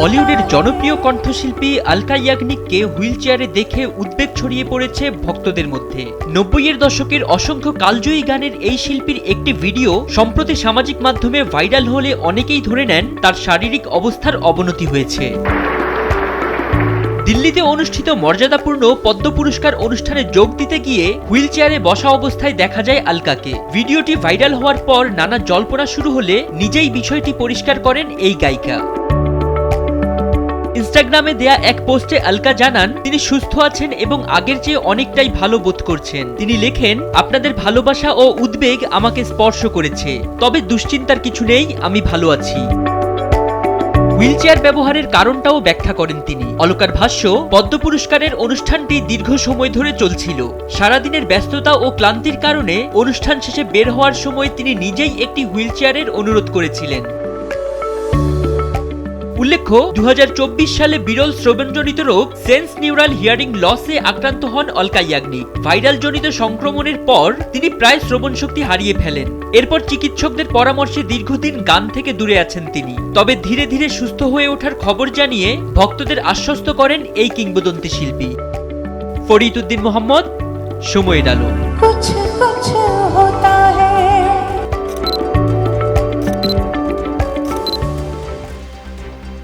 বলিউডের জনপ্রিয় কণ্ঠশিল্পী আলকা ইয়াগনিককে হুইল চেয়ারে দেখে উদ্বেগ ছড়িয়ে পড়েছে ভক্তদের মধ্যে। ৯০-এর দশকের অসংখ্য কালজয়ী গানের এই শিল্পীর একটি ভিডিও সম্প্রতি সামাজিক মাধ্যমে ভাইরাল হলে অনেকেই ধরে নেন তার শারীরিক অবস্থার অবনতি হয়েছে। দিল্লিতে অনুষ্ঠিত মর্যাদাপূর্ণ পদ্ম পুরস্কার অনুষ্ঠানে যোগ দিতে গিয়ে হুইল চেয়ারে বসা অবস্থায় দেখা যায় আলকাকে। ভিডিওটি ভাইরাল হওয়ার পর নানা জল্পনা শুরু হলে নিজেই বিষয়টি পরিষ্কার করেন এই গায়িকা। ইনস্টাগ্রামে দেয়া এক পোস্টে আলকা জানান তিনি সুস্থ আছেন এবং আগের চেয়ে অনেকটাই ভালো বোধ করছেন। তিনি লেখেন, আপনাদের ভালোবাসা ও উদ্বেগ আমাকে স্পর্শ করেছে, তবে দুশ্চিন্তার কিছু নেই, আমি ভালো আছি। হুইল চেয়ার ব্যবহারের কারণটাও ব্যাখ্যা করেন তিনি। অলকার ভাষ্য, পদ্ম পুরস্কারের অনুষ্ঠানটি দীর্ঘ সময় ধরে চলছিল। সারাদিনের ব্যস্ততা ও ক্লান্তির কারণে অনুষ্ঠান শেষে বের হওয়ার সময় তিনি নিজেই একটি হুইল চেয়ারের অনুরোধ করেছিলেন। উল্লেখ্য, ২০২৪ সালে বিরল শ্রবণজনিত রোগ সেন্স নিউরাল হিয়ারিং লসে আক্রান্ত হন অলকা ইয়াগনিক। ভাইরাল জনিত সংক্রমণের পর তিনি প্রায় শ্রবণ শক্তি হারিয়ে ফেলেন। এরপর চিকিৎসকদের পরামর্শে দীর্ঘদিন গান থেকে দূরে আছেন তিনি। তবে ধীরে ধীরে সুস্থ হয়ে ওঠার খবর জানিয়ে ভক্তদের আশ্বস্ত করেন এই কিংবদন্তি শিল্পী। ফরিদ উদ্দিন মোহাম্মদ, সময়ের আলো।